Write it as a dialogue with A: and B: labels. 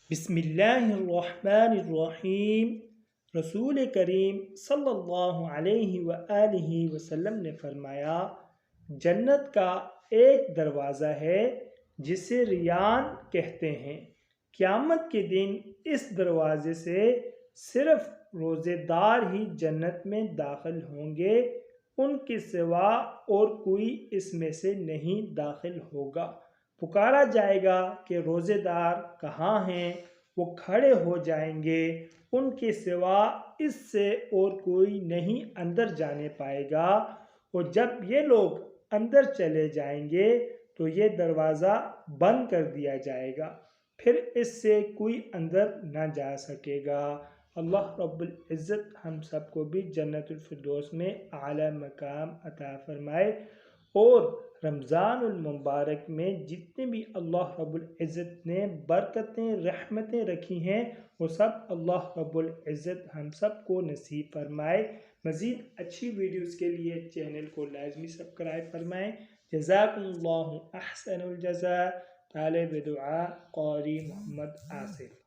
A: بسم اللہ الرحمن الرحیم۔ رسول کریم صلی اللہ علیہ وآلہ وسلم نے فرمایا، جنت کا ایک دروازہ ہے جسے ریان کہتے ہیں۔ قیامت کے دن اس دروازے سے صرف روزے دار ہی جنت میں داخل ہوں گے، ان کے سوا اور کوئی اس میں سے نہیں داخل ہوگا۔ پکارا جائے گا کہ روزے دار کہاں ہیں؟ وہ کھڑے ہو جائیں گے، ان کے سوا اس سے اور کوئی نہیں اندر جانے پائے گا۔ اور جب یہ لوگ اندر چلے جائیں گے تو یہ دروازہ بند کر دیا جائے گا، پھر اس سے کوئی اندر نہ جا سکے گا۔ اللہ رب العزت ہم سب کو بھی جنت الفردوس میں اعلیٰ مقام عطا فرمائے، اور رمضان المبارک میں جتنے بھی اللہ رب العزت نے برکتیں رحمتیں رکھی ہیں وہ سب اللہ رب العزت ہم سب کو نصیب فرمائے۔ مزید اچھی ویڈیوز کے لیے چینل کو لازمی سبسکرائب فرمائیں۔ جزاکم اللہ احسن الجزاء۔ طالب دعا قاری محمد آصف۔